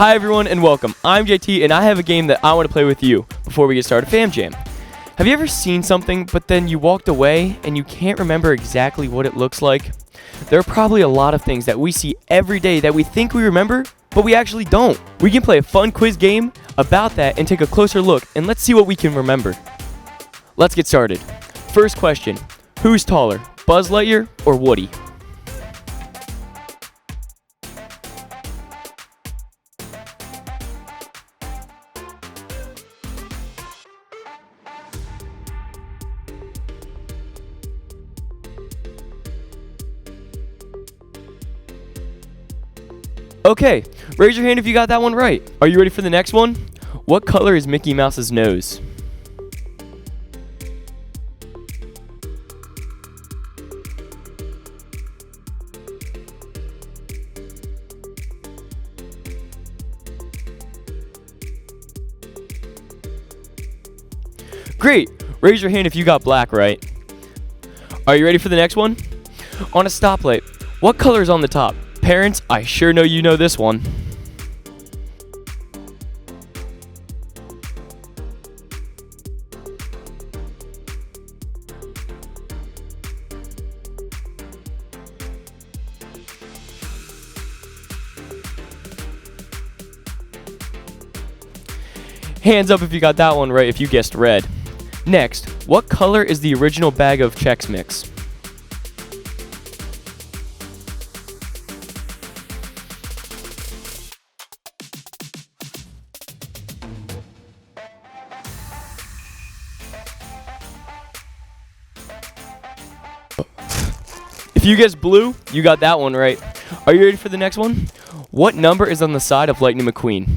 Hi everyone and welcome. I'm JT and I have a game that I want to play with you before we get started. Fam Jam. Have you ever seen something but then you walked away and you can't remember exactly what it looks like? There are probably a lot of things that we see every day that we think we remember, but we actually don't. We can play a fun quiz game about that and take a closer look, and let's see what we can remember. Let's get started. First question, who's taller, Buzz Lightyear or Woody? Okay, raise your hand if you got that one right. Are you ready for the next one? What color is Mickey Mouse's nose? Great! Raise your hand if you got black right. Are you ready for the next one? On a stoplight, what color is on the top? Parents, I sure know you know this one. Hands up if you got that one right if you guessed red. Next, what color is the original bag of Chex Mix? If you guessed blue, you got that one right. Are you ready for the next one? What number is on the side of Lightning McQueen?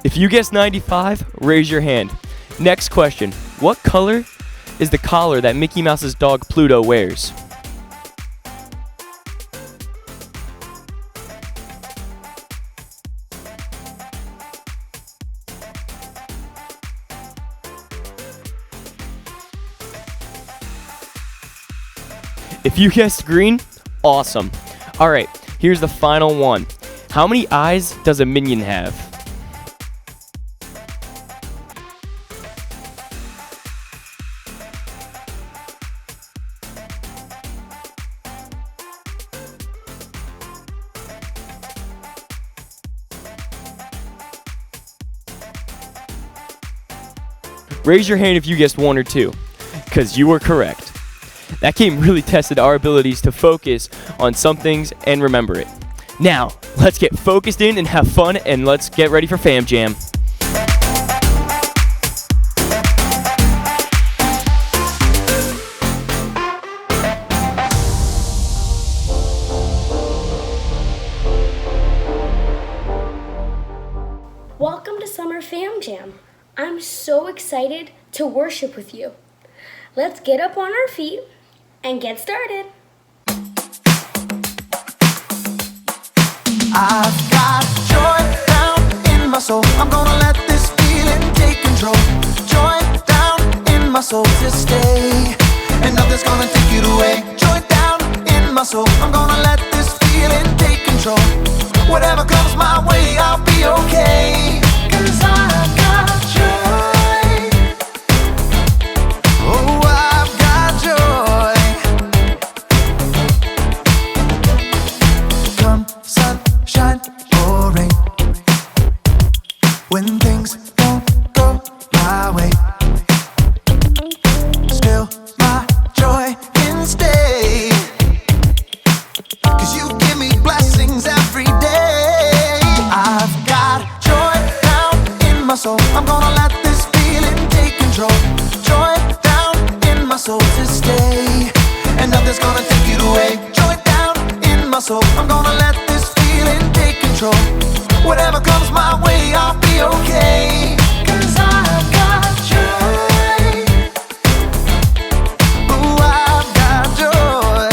If you guessed 95, raise your hand. Next question, what color is the collar that Mickey Mouse's dog Pluto wears? If you guessed green, awesome. All right, here's the final one. How many eyes does a minion have? Raise your hand if you guessed one or two, because you were correct. That game really tested our abilities to focus on some things and remember it. Now, let's get focused in and have fun, and let's get ready for Fam Jam. Welcome to Summer Fam Jam. I'm so excited to worship with you. Let's get up on our feet and get started. I've got joy down in my soul. I'm gonna let this feeling take control. Joy down in my soul to stay, and nothing's gonna take it away. Joy down in my soul. I'm gonna let this feeling take control. Whatever comes my way, I'll be okay. 'Cause I've got joy. Oh, I've got joy. Come sunshine or rain, when things don't go my way, still my joy can stay. 'Cause you give me blessings every day. I've got joy down in my soul. I'm gonna let this feeling take control. Joy down in my soul to stay, and nothing's gonna take it away. Joy down in my soul. I'm gonna let this feeling take control. Whatever comes my way, I'll be okay. 'Cause I've got joy. Oh, I've got joy.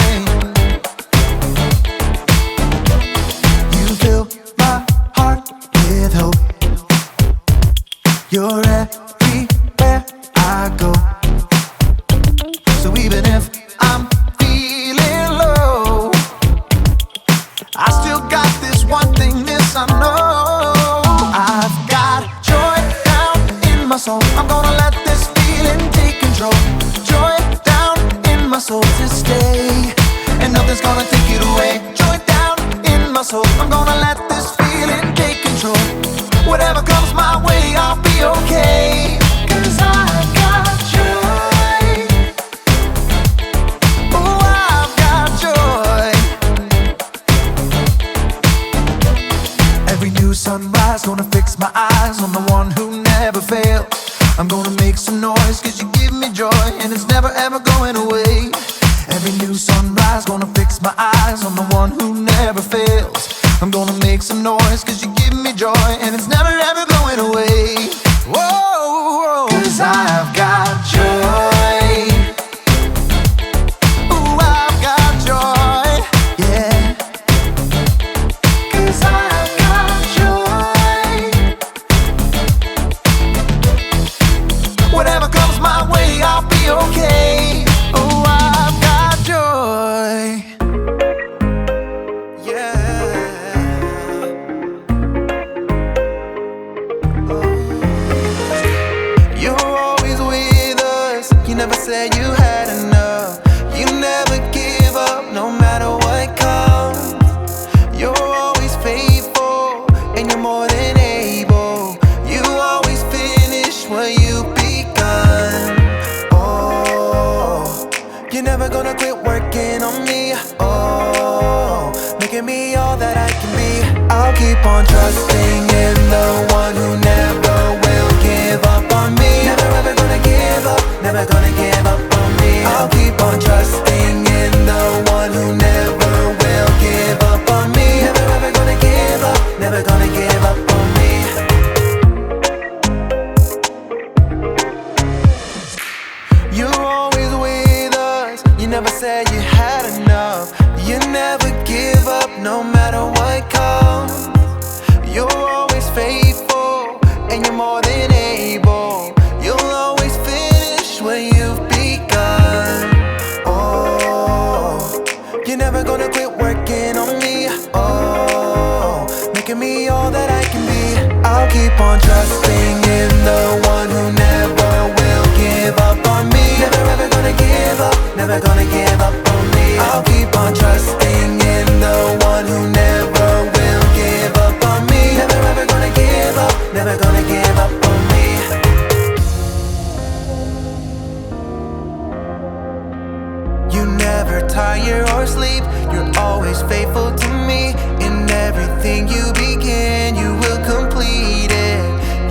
You're everywhere I go. So even if I'm feeling low, I still got this one thing, this I know. I've got joy down in my soul. I'm gonna let this feeling take control. Joy down in my soul to stay, and nothing's gonna take it away. Joy down in my soul. I'm gonna let this feeling take control. Whatever comes my way, I'll be okay. 'Cause I've got joy. Oh, I've got joy. Every new sunrise gonna fix my eyes on the one who never fails. I'm gonna make some noise 'cause you give me joy, and it's never ever going away. Every new sunrise gonna fix my eyes on the one who never fails. I'm gonna make some noise 'cause you give me joy, and it's never ever going away. Whoa, 'cause I've got joy. Ooh, I've got joy, yeah. 'Cause I've got joy. Whatever comes my way, I'll be okay. Oh, I've got joy. Never said you had enough. You never give up, no matter what comes. You're always faithful, and you're more than able. You always finish what you've begun. Oh, you're never gonna quit working on me. Oh, making me all that I can be. I'll keep on trusting in the one who never will give up on me. Never ever gonna give up, never gonna give up on me. I'll keep on trusting in the one who never will give up on me. Never ever gonna give up, never gonna give up on me. You're always with us. You never said you had enough. You never give up, no matter what comes. You're always faithful, and you're more than able. You'll always finish what you've begun. Oh, you're never gonna quit working on me. Oh, making me all that I can be. I'll keep on trusting in the one who never will give up on me. Never ever gonna give up, never gonna give up on me. I'll keep on trusting in the one who never will give up on me. Never ever gonna give up, never gonna give up on me. You never tire or sleep, you're always faithful to me. In everything you begin, you will complete it.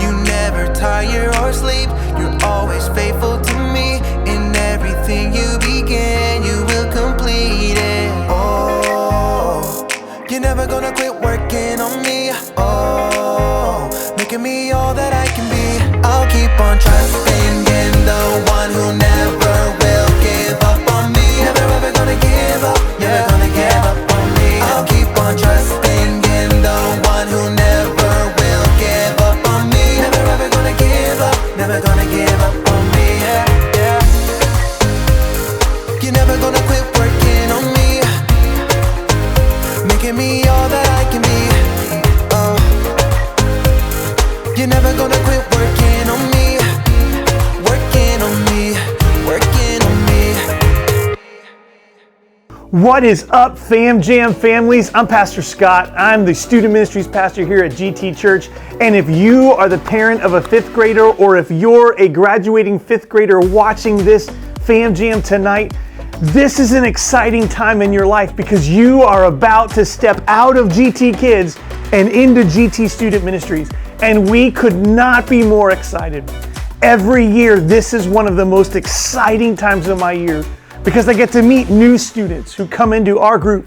You never tire or sleep, you're always faithful to me. In everything you begin, you will complete it. Oh, you're never gonna quit working on me. Oh, making me all that I can be. I'll keep on trusting in the one who never will give up on me. Never ever gonna give up, never gonna give up on me. I'll keep on trusting in the one who never will give up on me. Never ever gonna give up, never gonna give up on me. Yeah, yeah. You're never gonna quit working on me, making me all that I can be. Oh, you're never gonna quit working on me, working on me, working on me. What is up, Fam Jam families? I'm Pastor Scott. I'm the student ministries pastor here at GT Church. And if you are the parent of a fifth grader, or if you're a graduating fifth grader watching this Fam Jam tonight, this is an exciting time in your life because you are about to step out of GT Kids and into GT Student Ministries. And we could not be more excited. Every year, this is one of the most exciting times of my year because I get to meet new students who come into our group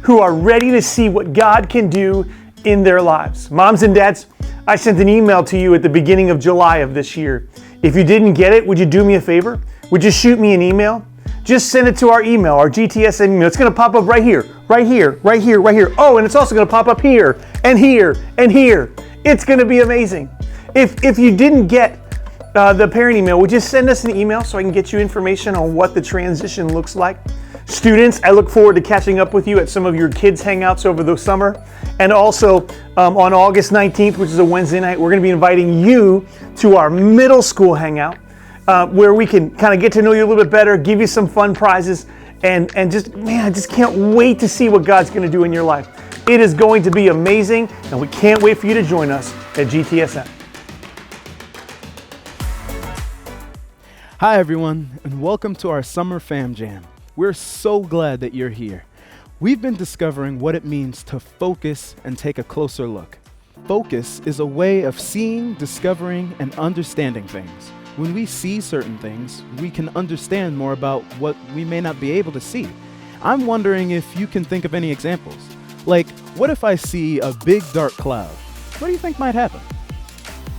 who are ready to see what God can do in their lives. Moms and dads, I sent an email to you at the beginning of July of this year. If you didn't get it, would you do me a favor? Would you shoot me an email? Just send it to our email, our GTSM email. It's gonna pop up right here, right here, right here, right here. Oh, and it's also gonna pop up here, and here, and here. It's gonna be amazing. If you didn't get the parent email, would you send us an email so I can get you information on what the transition looks like? Students, I look forward to catching up with you at some of your kids' hangouts over the summer. And also on August 19th, which is a Wednesday night, we're going to be inviting you to our middle school hangout where we can kind of get to know you a little bit better, give you some fun prizes, and just, man, I just can't wait to see what God's going to do in your life. It is going to be amazing, and we can't wait for you to join us at GTSM. Hi everyone, and welcome to our Summer Fam Jam. We're so glad that you're here. We've been discovering what it means to focus and take a closer look. Focus is a way of seeing, discovering, and understanding things. When we see certain things, we can understand more about what we may not be able to see. I'm wondering if you can think of any examples. Like, what if I see a big dark cloud? What do you think might happen?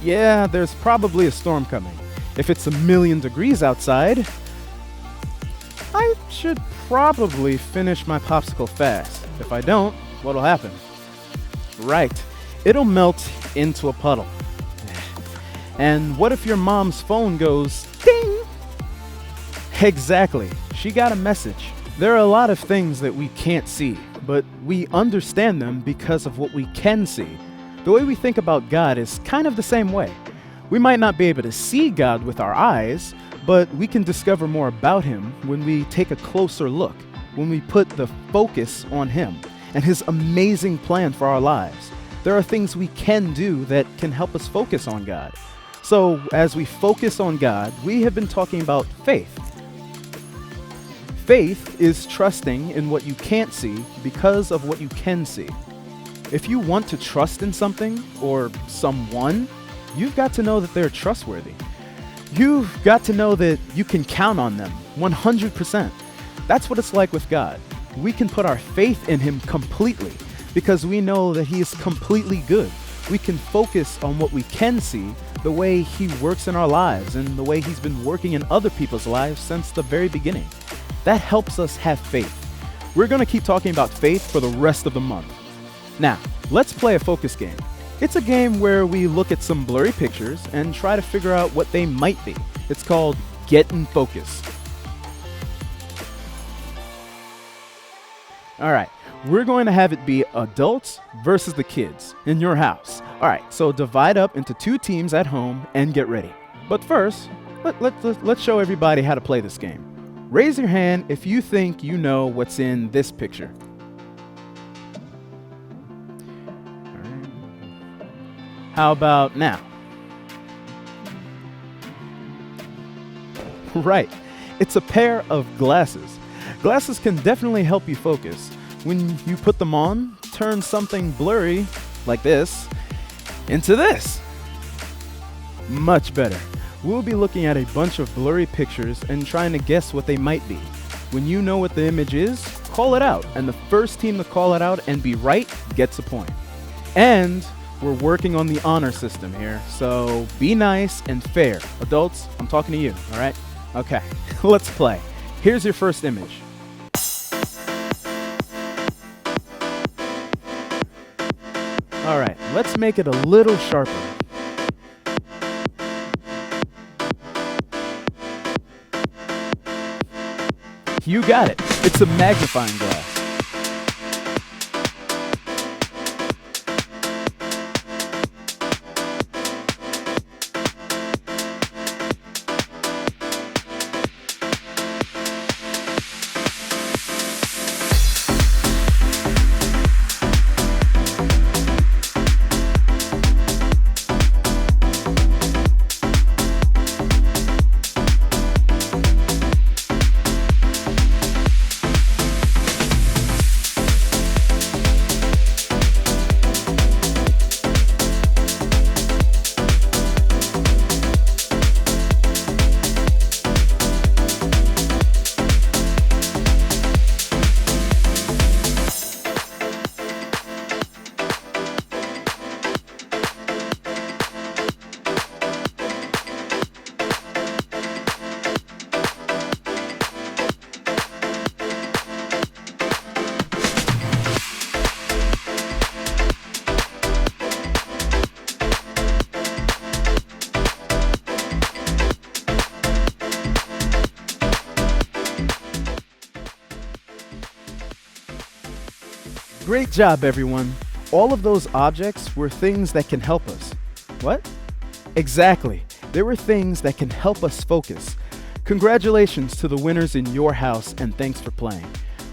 Yeah, there's probably a storm coming. If it's 1,000,000 degrees outside, I should probably finish my popsicle fast. If I don't, what'll happen? Right, it'll melt into a puddle. And what if your mom's phone goes ding? Exactly, she got a message. There are a lot of things that we can't see, but we understand them because of what we can see. The way we think about God is kind of the same way. We might not be able to see God with our eyes, but we can discover more about Him when we take a closer look, when we put the focus on Him and His amazing plan for our lives. There are things we can do that can help us focus on God. So, as we focus on God, we have been talking about faith. Faith is trusting in what you can't see because of what you can see. If you want to trust in something or someone, you've got to know that they're trustworthy. You've got to know that you can count on them 100%. That's what it's like with God. We can put our faith in Him completely because we know that He is completely good. We can focus on what we can see, the way He works in our lives and the way He's been working in other people's lives since the very beginning. That helps us have faith. We're going to keep talking about faith for the rest of the month. Now, let's play a focus game. It's a game where we look at some blurry pictures and try to figure out what they might be. It's called Get in Focus. All right, we're going to have it be adults versus the kids in your house. All right, so divide up into 2 teams at home and get ready. But first, let's show everybody how to play this game. Raise your hand if you think you know what's in this picture. How about now? Right, it's a pair of glasses. Glasses can definitely help you focus. When you put them on, turn something blurry, like this, into this. Much better. We'll be looking at a bunch of blurry pictures and trying to guess what they might be. When you know what the image is, call it out, and the first team to call it out and be right gets a point. And we're working on the honor system here, so be nice and fair. Adults, I'm talking to you, all right? Okay, let's play. Here's your first image. All right, let's make it a little sharper. You got it. It's a magnifying glass. Great job, everyone. All of those objects were things that can help us. What? Exactly. They were things that can help us focus. Congratulations to the winners in your house, and thanks for playing.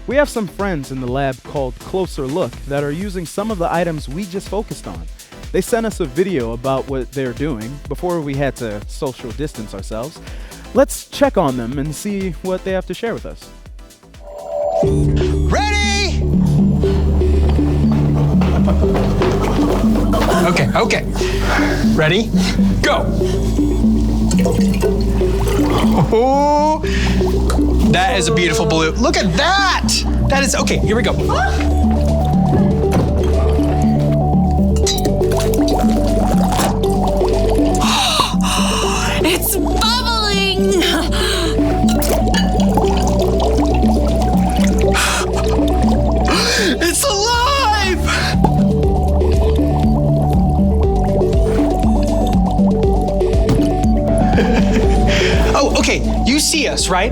We have some friends in the lab called Closer Look that are using some of the items we just focused on. They sent us a video about what they're doing before we had to social distance ourselves. Let's check on them and see what they have to share with us. Ready? Okay. Ready? Go. Oh, that is a beautiful blue. Look at that. That is, okay, here we go. It's bubbling! It's alive! Oh, okay, you see us, right?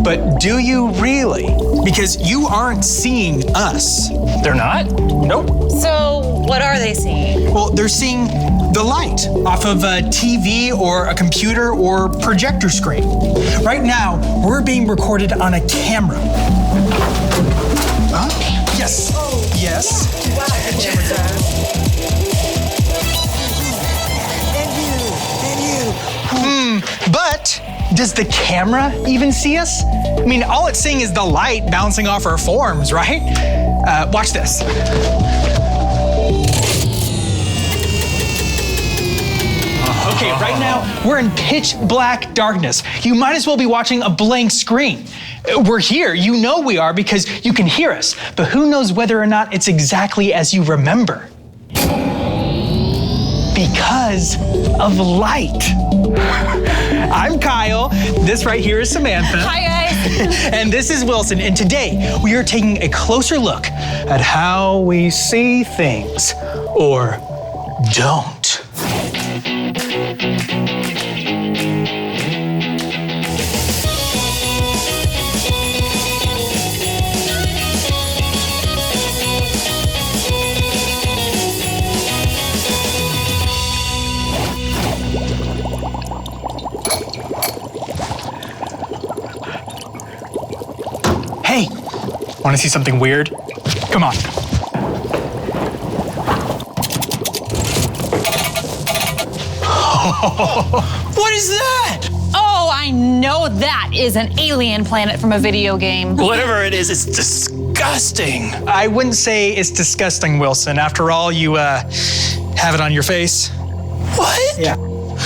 But do you really? Because you aren't seeing us. They're not? Nope. So, what are they seeing? Well, they're seeing the light off of a TV or a computer or projector screen. Right now, we're being recorded on a camera. Huh? Yes. Yes. But does the camera even see us? I mean, all it's seeing is the light bouncing off our forms, right? Watch this. Okay, right now, we're in pitch black darkness. You might as well be watching a blank screen. We're here, you know we are because you can hear us, but who knows whether or not it's exactly as you remember? Because of light. I'm Kyle, this right here is Samantha. Hi, guys. And this is Wilson, and today we are taking a closer look at how we see things, or don't. Hey, want to see something weird? Come on. What is that? Oh, I know that is an alien planet from a video game. Whatever it is, it's disgusting. I wouldn't say it's disgusting, Wilson. After all, you have it on your face. What? Yeah. No,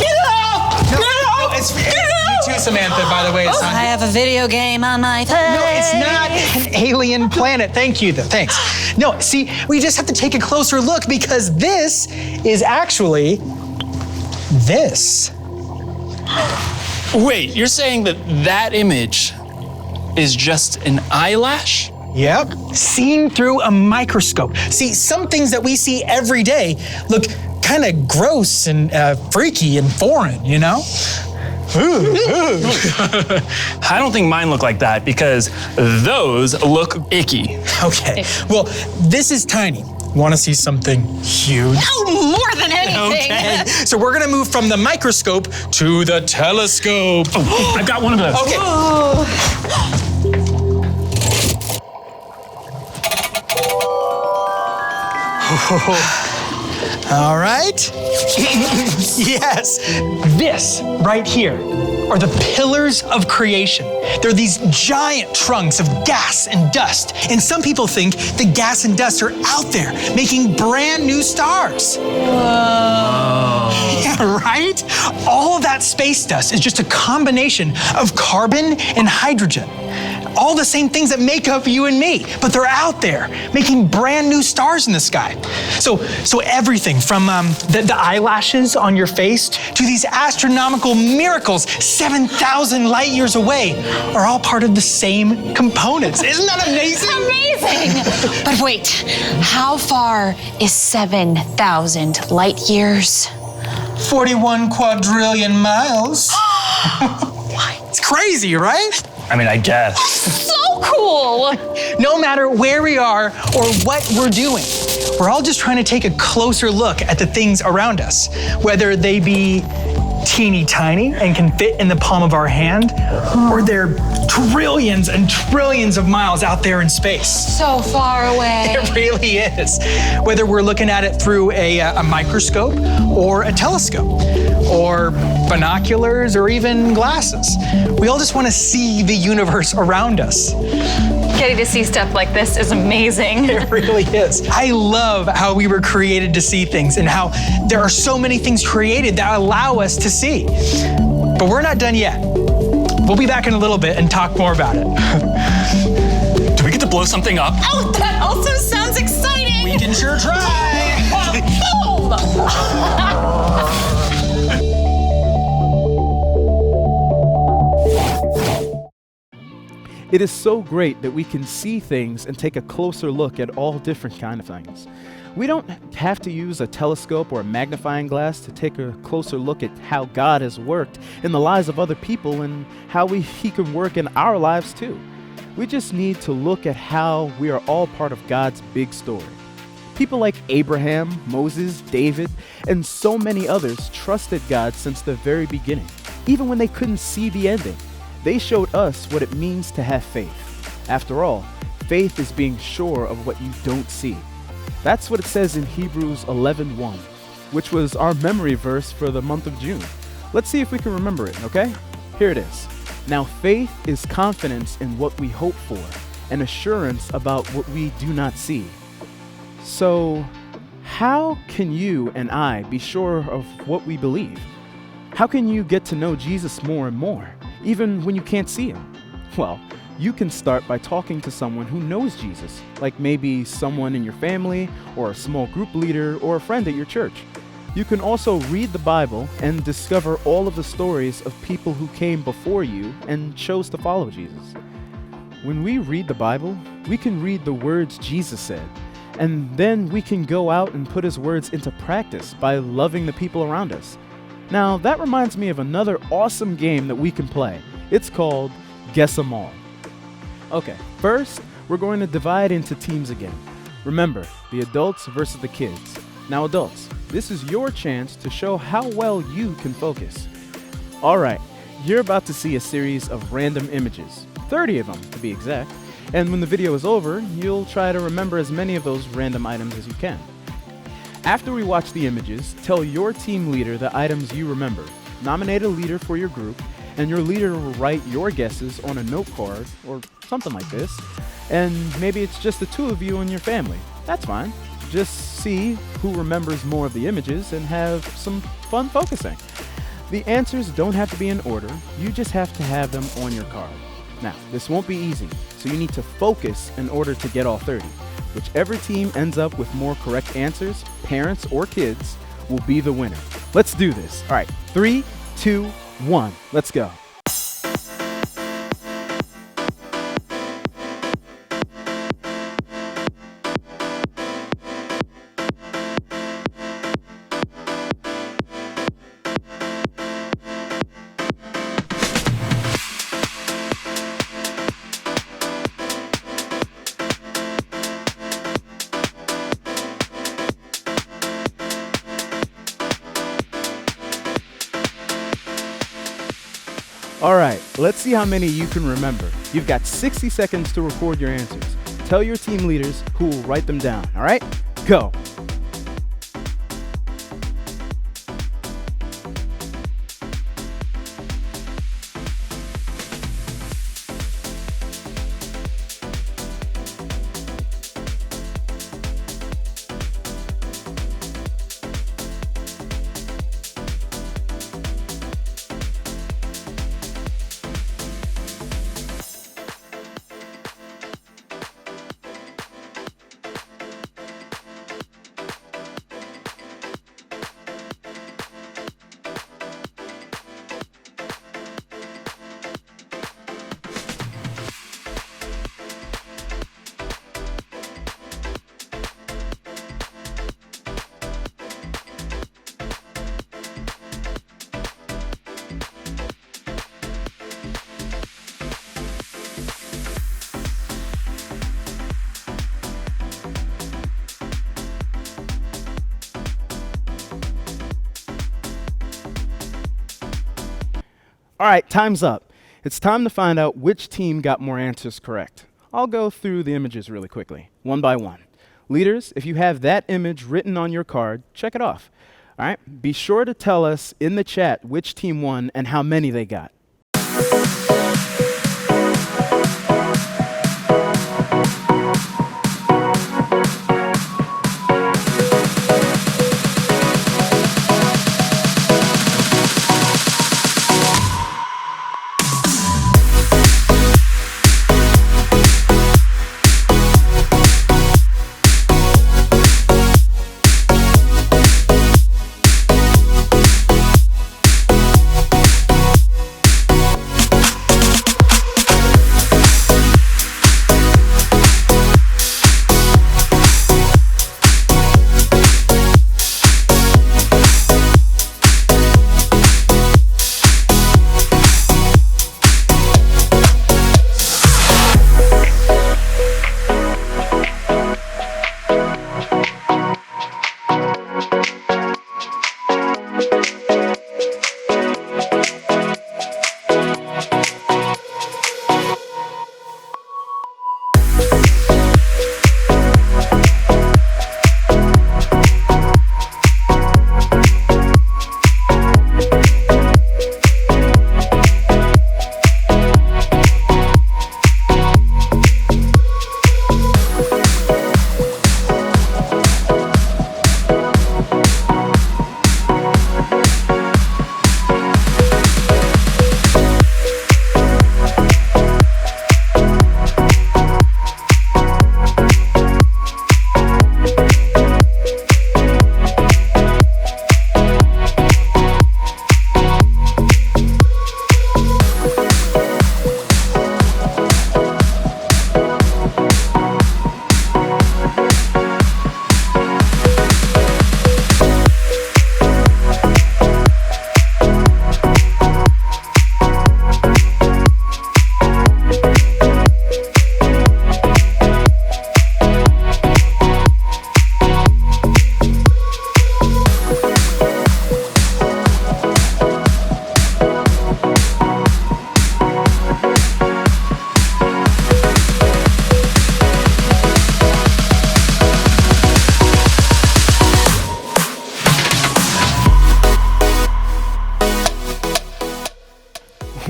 get out! No, it's you too, Samantha, by the way. It's not. I have a video game on my face. No, it's not an alien planet. Thank you, though. Thanks. No, see, we just have to take a closer look because this is actually this. Wait, you're saying that image is just an eyelash? Yep, seen through a microscope. See, some things that we see every day look kind of gross and freaky and foreign, you know? I don't think mine look like that because those look icky. Okay, well, this is tiny. Want to see something huge? Oh, more than anything. Okay, so we're gonna move from the microscope to the telescope. Oh, I've got one of those. Okay. All right. Yes, this right here are the pillars of creation. They're these giant trunks of gas and dust. And some people think the gas and dust are out there making brand new stars. Whoa. Yeah, right? All of that space dust is just a combination of carbon and hydrogen. All the same things that make up you and me, but they're out there making brand new stars in the sky. So everything from the eyelashes on your face to these astronomical miracles 7,000 light years away are all part of the same components. Isn't that amazing? Amazing. But wait, how far is 7,000 light years? 41 quadrillion miles. It's crazy, right? I mean, I guess. So cool. No matter where we are or what we're doing, we're all just trying to take a closer look at the things around us, whether they be teeny tiny and can fit in the palm of our hand, or they're trillions and trillions of miles out there in space. So far away. It really is. Whether we're looking at it through a microscope or a telescope or binoculars or even glasses, we all just want to see the universe around us. Getting to see stuff like this is amazing. It really is. I love how we were created to see things and how there are so many things created that allow us to see. But we're not done yet. We'll be back in a little bit and talk more about it. Do we get to blow something up? Oh, that also sounds exciting. We can sure try. Boom! It is so great that we can see things and take a closer look at all different kind of things. We don't have to use a telescope or a magnifying glass to take a closer look at how God has worked in the lives of other people and how He can work in our lives too. We just need to look at how we are all part of God's big story. People like Abraham, Moses, David, and so many others trusted God since the very beginning, even when they couldn't see the ending. They showed us what it means to have faith. After all, faith is being sure of what you don't see. That's what it says in Hebrews 11:1, which was our memory verse for the month of June. Let's see if we can remember it, okay? Here it is. Now faith is confidence in what we hope for, and assurance about what we do not see. So, how can you and I be sure of what we believe? How can you get to know Jesus more and more, even when you can't see Him? Well, you can start by talking to someone who knows Jesus, like maybe someone in your family, or a small group leader, or a friend at your church. You can also read the Bible and discover all of the stories of people who came before you and chose to follow Jesus. When we read the Bible, we can read the words Jesus said, and then we can go out and put His words into practice by loving the people around us. Now, that reminds me of another awesome game that we can play. It's called Guess 'Em All. Okay, first, we're going to divide into teams again. Remember, the adults versus the kids. Now, adults, this is your chance to show how well you can focus. All right, you're about to see a series of random images, 30 of them to be exact, and when the video is over, you'll try to remember as many of those random items as you can. After we watch the images, tell your team leader the items you remember. Nominate a leader for your group, and your leader will write your guesses on a note card or something like this. And maybe it's just the two of you and your family. That's fine. Just see who remembers more of the images and have some fun focusing. The answers don't have to be in order. You just have to have them on your card. Now, this won't be easy, so you need to focus in order to get all 30. Whichever team ends up with more correct answers, parents or kids, will be the winner. Let's do this. All right, 3, 2, 1, let's go. All right, let's see how many you can remember. You've got 60 seconds to record your answers. Tell your team leaders who will write them down, all right? Go. All right, time's up. It's time to find out which team got more answers correct. I'll go through the images really quickly, one by one. Leaders, if you have that image written on your card, check it off. All right, be sure to tell us in the chat which team won and how many they got.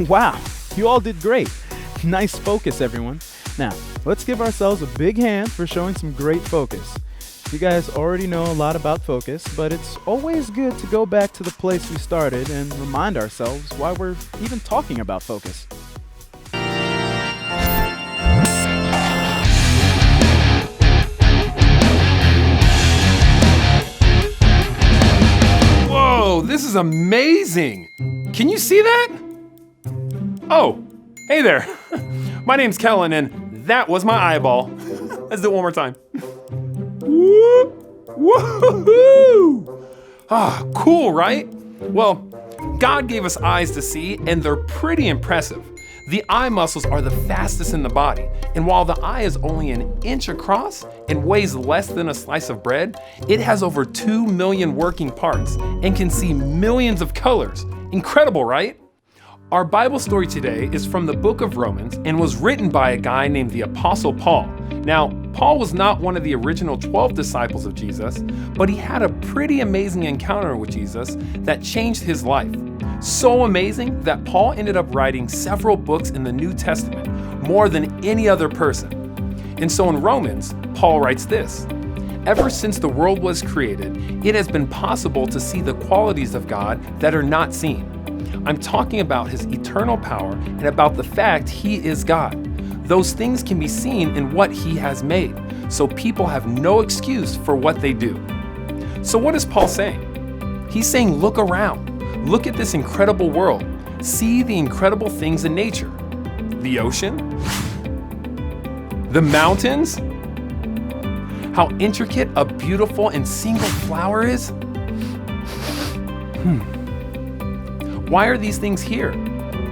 Wow, you all did great. Nice focus, everyone. Now, let's give ourselves a big hand for showing some great focus. You guys already know a lot about focus, but it's always good to go back to the place we started and remind ourselves why we're even talking about focus. Whoa, this is amazing! Can you see that? Oh, hey there. My name's Kellen, and that was my eyeball. Let's do it one more time. Woo-hoo! Ah, cool, right? Well, God gave us eyes to see, and they're pretty impressive. The eye muscles are the fastest in the body, and while the eye is only an inch across and weighs less than a slice of bread, it has over 2 million working parts and can see millions of colors. Incredible, right? Our Bible story today is from the book of Romans and was written by a guy named the Apostle Paul. Now, Paul was not one of the original 12 disciples of Jesus, but he had a pretty amazing encounter with Jesus that changed his life. So amazing that Paul ended up writing several books in the New Testament, more than any other person. And so in Romans, Paul writes this: "Ever since the world was created, it has been possible to see the qualities of God that are not seen. I'm talking about his eternal power and about the fact he is God. Those things can be seen in what he has made, so people have no excuse for what they do." So what is Paul saying? He's saying, look around. Look at this incredible world. See the incredible things in nature. The ocean, the mountains, how intricate a beautiful and single flower is. Why are these things here?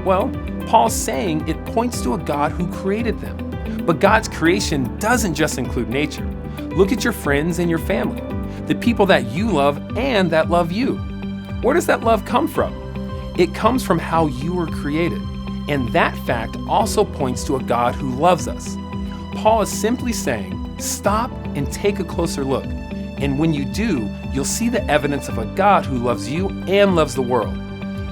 Well, Paul's saying it points to a God who created them. But God's creation doesn't just include nature. Look at your friends and your family, the people that you love and that love you. Where does that love come from? It comes from how you were created. And that fact also points to a God who loves us. Paul is simply saying, stop and take a closer look. And when you do, you'll see the evidence of a God who loves you and loves the world.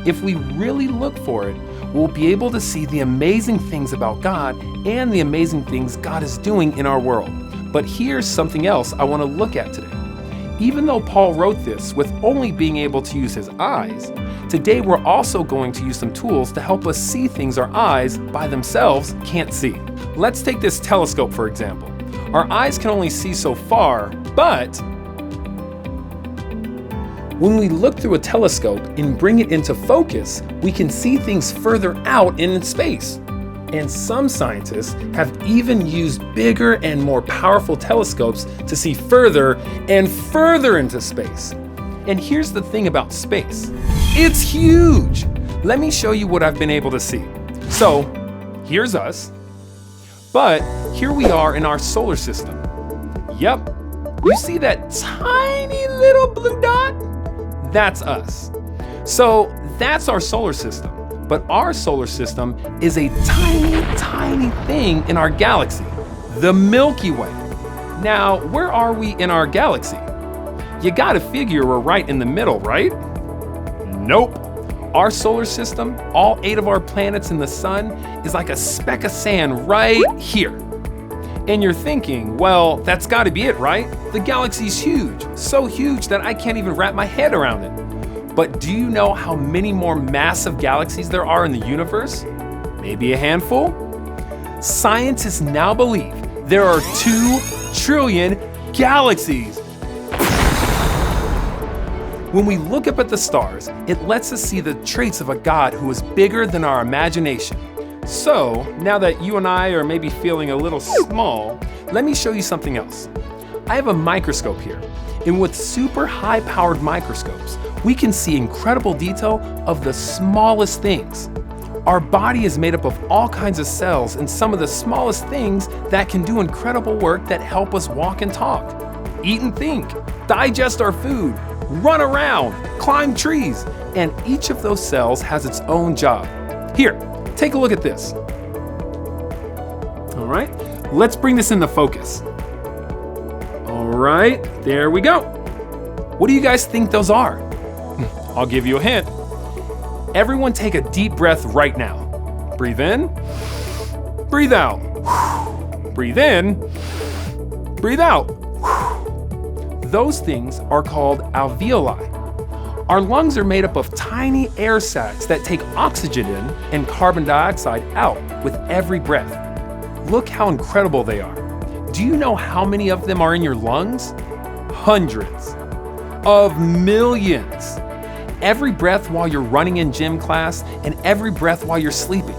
If we really look for it, we'll be able to see the amazing things about God and the amazing things God is doing in our world. But here's something else I want to look at today. Even though Paul wrote this with only being able to use his eyes, today we're also going to use some tools to help us see things our eyes by themselves can't see. Let's take this telescope for example. Our eyes can only see so far, but when we look through a telescope and bring it into focus, we can see things further out in space. And some scientists have even used bigger and more powerful telescopes to see further and further into space. And here's the thing about space. It's huge! Let me show you what I've been able to see. So, here's us. But here we are in our solar system. Yep. You see that tiny little blue dot? That's us. So that's our solar system. But our solar system is a tiny, tiny thing in our galaxy, the Milky Way. Now, where are we in our galaxy? You gotta figure we're right in the middle, right? Nope. Our solar system, all 8 of our planets and the sun, is like a speck of sand right here. And you're thinking, well, that's gotta be it, right? The galaxy's huge, so huge that I can't even wrap my head around it. But do you know how many more massive galaxies there are in the universe? Maybe a handful? Scientists now believe there are 2 trillion galaxies. When we look up at the stars, it lets us see the traits of a God who is bigger than our imagination. So, now that you and I are maybe feeling a little small, let me show you something else. I have a microscope here, and with super high-powered microscopes, we can see incredible detail of the smallest things. Our body is made up of all kinds of cells and some of the smallest things that can do incredible work that help us walk and talk, eat and think, digest our food, run around, climb trees, and each of those cells has its own job. Here, take a look at this. All right, let's bring this into focus. All right, there we go. What do you guys think those are? I'll give you a hint. Everyone take a deep breath right now. Breathe in, breathe out. Breathe in, breathe out. Those things are called alveoli. Our lungs are made up of tiny air sacs that take oxygen in and carbon dioxide out with every breath. Look how incredible they are. Do you know how many of them are in your lungs? Hundreds of millions. Every breath while you're running in gym class and every breath while you're sleeping.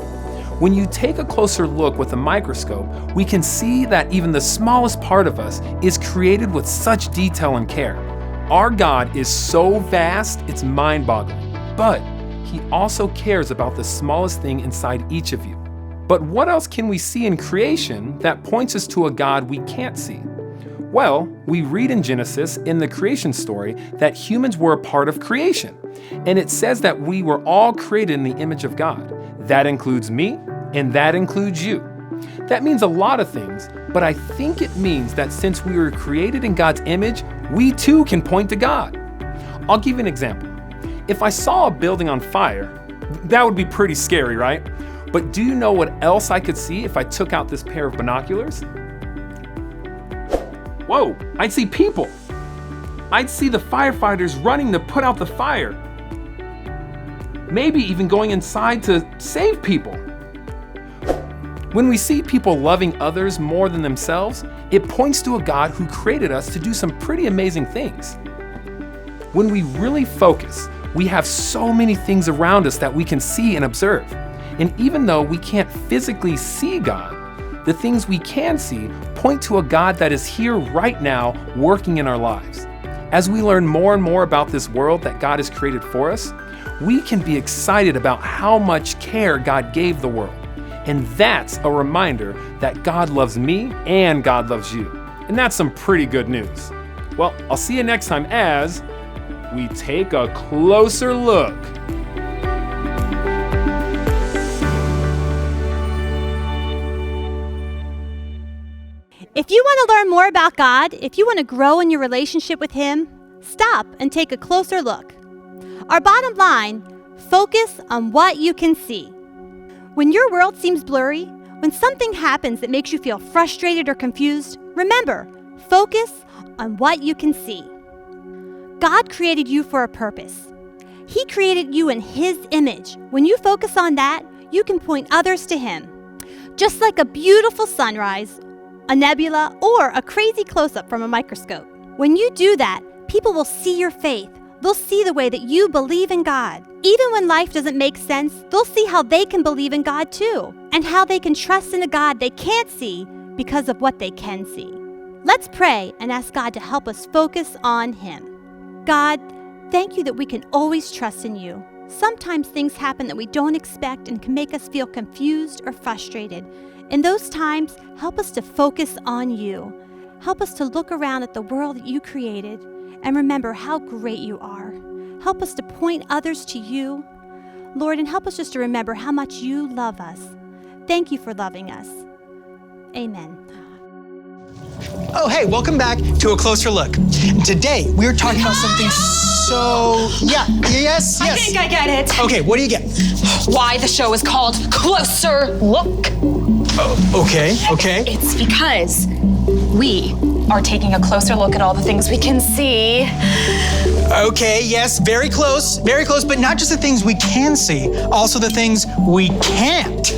When you take a closer look with a microscope, we can see that even the smallest part of us is created with such detail and care. Our God is so vast, it's mind-boggling. But He also cares about the smallest thing inside each of you. But what else can we see in creation that points us to a God we can't see? Well, we read in Genesis in the creation story that humans were a part of creation. And it says that we were all created in the image of God. That includes me, and that includes you. That means a lot of things, but I think it means that since we were created in God's image, we too can point to God. I'll give you an example. If I saw a building on fire, that would be pretty scary, right? But do you know what else I could see if I took out this pair of binoculars? Whoa, I'd see people. I'd see the firefighters running to put out the fire. Maybe even going inside to save people. When we see people loving others more than themselves, it points to a God who created us to do some pretty amazing things. When we really focus, we have so many things around us that we can see and observe. And even though we can't physically see God, the things we can see point to a God that is here right now working in our lives. As we learn more and more about this world that God has created for us, we can be excited about how much care God gave the world. And that's a reminder that God loves me and God loves you. And that's some pretty good news. Well, I'll see you next time as we take a closer look. If you want to learn more about God, if you want to grow in your relationship with Him, stop and take a closer look. Our bottom line, focus on what you can see. When your world seems blurry, when something happens that makes you feel frustrated or confused, remember, focus on what you can see. God created you for a purpose. He created you in His image. When you focus on that, you can point others to Him. Just like a beautiful sunrise, a nebula, or a crazy close-up from a microscope. When you do that, people will see your faith. They'll see the way that you believe in God. Even when life doesn't make sense, they'll see how they can believe in God too, and how they can trust in a God they can't see because of what they can see. Let's pray and ask God to help us focus on Him. God, thank you that we can always trust in you. Sometimes things happen that we don't expect and can make us feel confused or frustrated. In those times, help us to focus on you. Help us to look around at the world that you created and remember how great you are. Help us to point others to you, Lord, and help us just to remember how much you love us. Thank you for loving us. Amen. Oh, hey, welcome back to A Closer Look. Today, we're talking about something yes. I think I get it. Okay, what do you get? Why the show is called Closer Look. Okay. It's because we are taking a closer look at all the things we can see. Okay, yes, very close, but not just the things we can see, also the things we can't.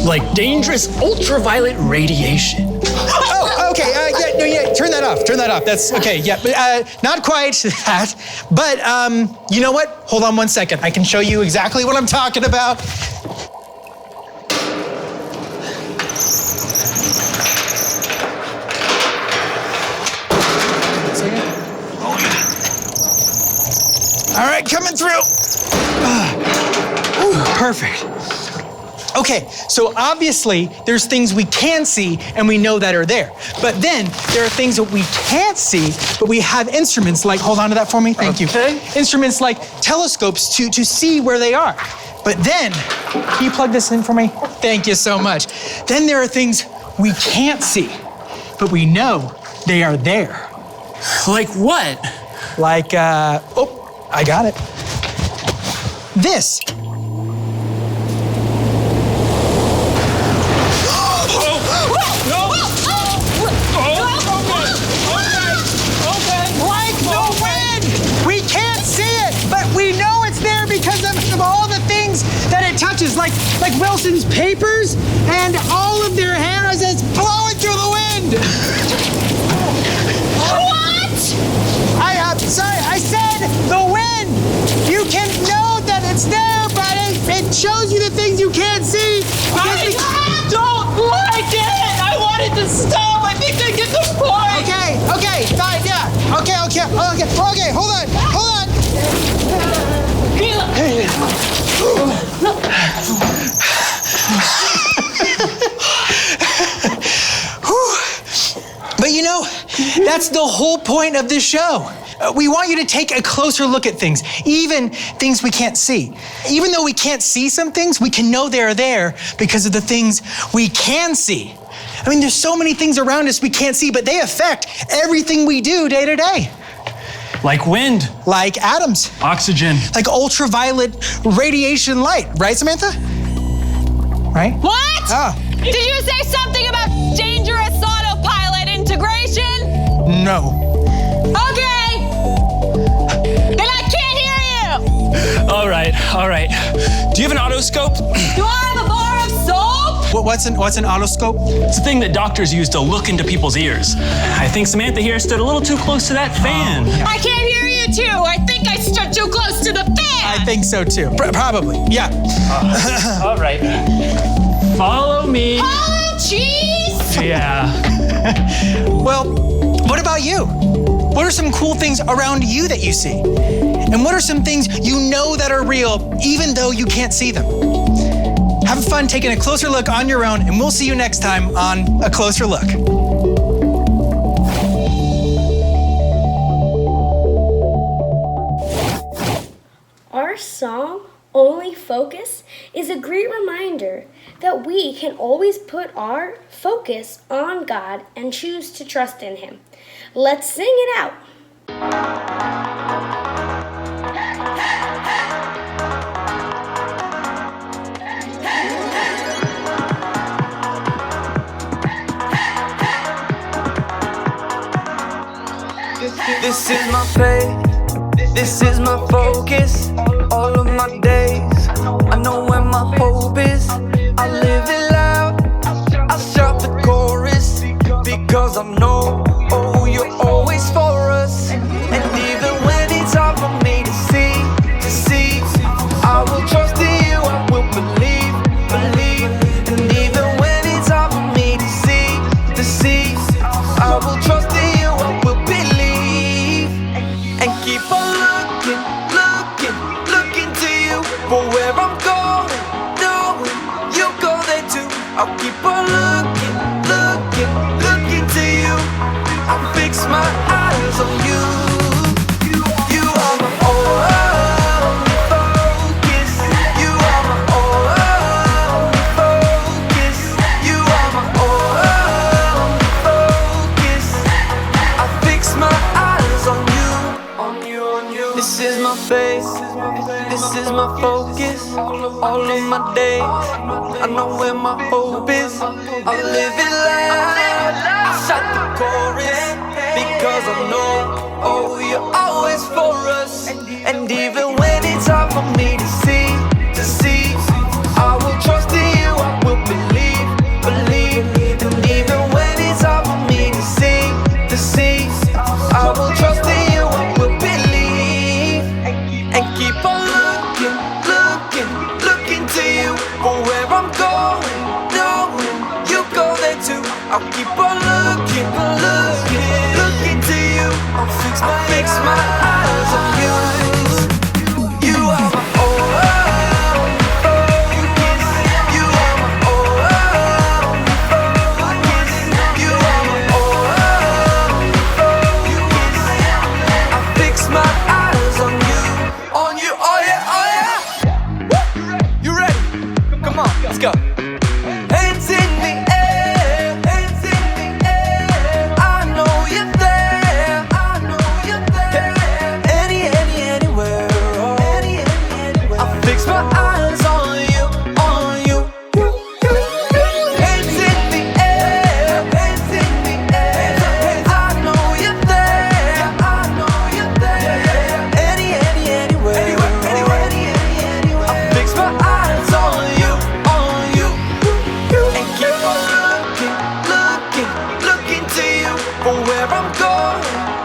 Like dangerous ultraviolet radiation. Oh, okay, turn that off. That's okay, but not quite that. But you know what? Hold on one second. I can show you exactly what I'm talking about. All right, coming through. Perfect. Okay, so obviously there's things we can see and we know that are there. But then there are things that we can't see, but we have instruments like, hold on to that for me, thank you. Instruments like telescopes to see where they are. But then, can you plug this in for me? Thank you so much. Then there are things we can't see, but we know they are there. Like what? Like, I got it. This. Like the wind! We can't see it, but we know it's there because of all the things that it touches, like Wilson's papers and all of their hair as it's blowing through the wind. What? I said the wind. You can know that it's there, but it shows you the things you can't see. I don't like it! I want it to stop! I think I get the point! Okay, fine, yeah. Okay, hold on. But you know, that's the whole point of this show. We want you to take a closer look at things, even things we can't see. Even though we can't see some things, we can know they're there because of the things we can see. I mean, there's so many things around us we can't see, but they affect everything we do day to day. Like wind. Like atoms. Oxygen. Like ultraviolet radiation light, right, Samantha? Right? What? Oh. Did you say something about dangerous autopilot integration? No. Okay. Then I can't hear you. All right. Do you have an otoscope? Do I have a bar of soap? What's an otoscope? It's a thing that doctors use to look into people's ears. I think Samantha here stood a little too close to that fan. I can't hear you too. I think I stood too close to the fan. I think so too. Probably. Yeah. All right. Follow me. Oh, jeez. Yeah. Well, what about you? What are some cool things around you that you see? And what are some things you know that are real, even though you can't see them? Have fun taking a closer look on your own, and we'll see you next time on A Closer Look. Our song Only Focus is a great reminder that we can always put our focus on God and choose to trust in Him. Let's sing it out. This is my faith, this is my focus. All of my days, I know where my hope is. I live it loud, I shout the chorus, because I know, oh, you're always for us. And even when it's hard for me to see, I will trust in you, I will believe. And even when it's hard for me to see, I will trust in you, I will believe. And keep on looking to you for where I'm going, knowing you go there too. I'll keep on looking to you. I'll fix my eyes on you. You are my only focus. You are my only focus. You are my only focus. I fix my eyes on you. This is my faith, this is my focus. All of my days, I know where my hope is. I live it loud, I shout the chorus, because I know, oh, you're always for us. And even when it's hard for me to see, I will trust in you, I will believe. And even when it's hard for me to see, I will trust in you, I will believe. And keep on looking to you for where I'm going, knowing you go there too. I'll keep on looking to you. I'll fix my eyes on you. You are my only focus. You are my only focus. You are my only focus. I fix my eyes on you, oh yeah. Woo! You ready? Come on, let's go. Hands in the air, hands in the air. I know you're there, I know you're there. Anywhere, oh. Anywhere. I fix my eyes on you. Hands in the air, hands in the air. I know you're there, I know you're there. Anywhere, oh. I fix my eyes on you. And keep on looking to you for where I'm going,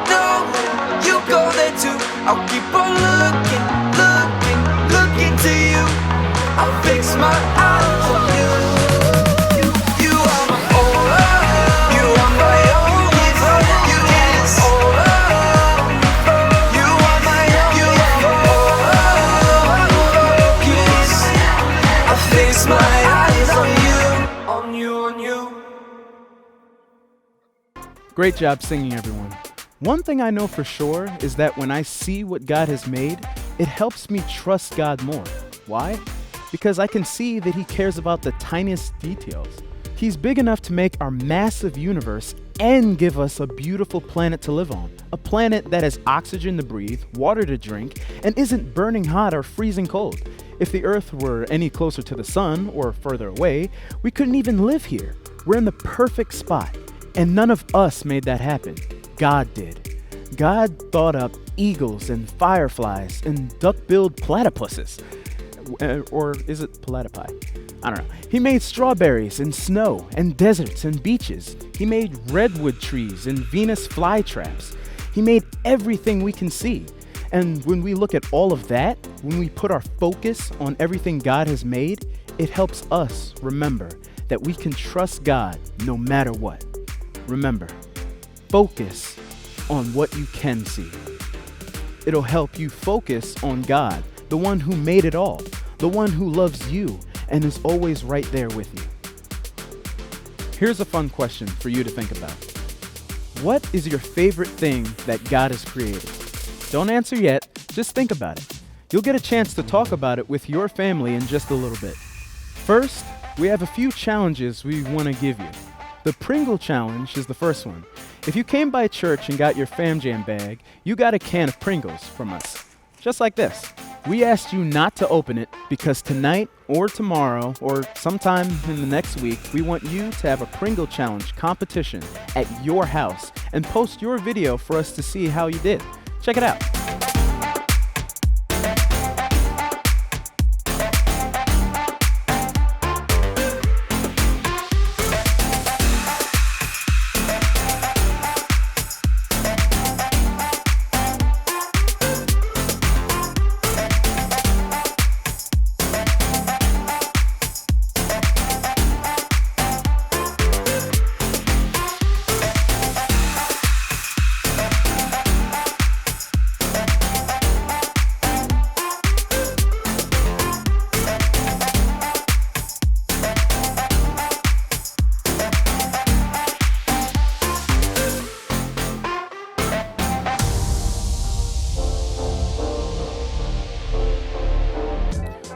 knowing you go there too. I'll keep on looking to you. I'll fix my eyes on you. You are my only, you are my only focus. You are my only focus. I fix my eyes on you. Great job singing, everyone. One thing I know for sure is that when I see what God has made, it helps me trust God more. Why? Because I can see that He cares about the tiniest details. He's big enough to make our massive universe and give us a beautiful planet to live on. A planet that has oxygen to breathe, water to drink, and isn't burning hot or freezing cold. If the Earth were any closer to the sun or further away, we couldn't even live here. We're in the perfect spot. And none of us made that happen. God did. God thought up eagles and fireflies and duck-billed platypuses. Or is it platypi? I don't know. He made strawberries and snow and deserts and beaches. He made redwood trees and Venus flytraps. He made everything we can see. And when we look at all of that, when we put our focus on everything God has made, it helps us remember that we can trust God no matter what. Remember, focus on what you can see. It'll help you focus on God, the one who made it all, the one who loves you and is always right there with you. Here's a fun question for you to think about. What is your favorite thing that God has created? Don't answer yet, just think about it. You'll get a chance to talk about it with your family in just a little bit. First, we have a few challenges we want to give you. The Pringle Challenge is the first one. If you came by church and got your Fam Jam bag, you got a can of Pringles from us. Just like this. We asked you not to open it because tonight or tomorrow or sometime in the next week, we want you to have a Pringle Challenge competition at your house and post your video for us to see how you did. Check it out.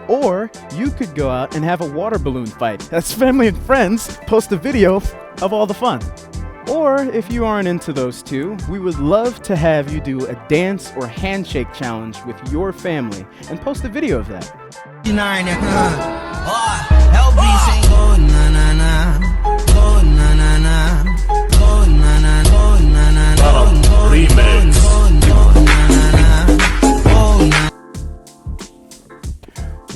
Or you could go out and have a water balloon fight. That's family and friends. Post a video of all the fun. Or if you aren't into those two, we would love to have you do a dance or handshake challenge with your family and post a video of that.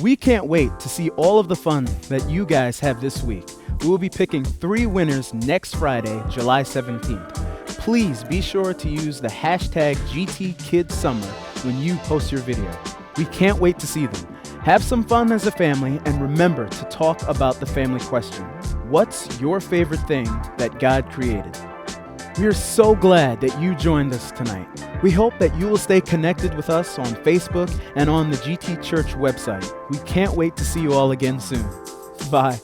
We can't wait to see all of the fun that you guys have this week. We will be picking 3 winners next Friday, July 17th. Please be sure to use the hashtag GTKidsSummer when you post your video. We can't wait to see them. Have some fun as a family and remember to talk about the family question. What's your favorite thing that God created? We are so glad that you joined us tonight. We hope that you will stay connected with us on Facebook and on the GT Church website. We can't wait to see you all again soon. Bye.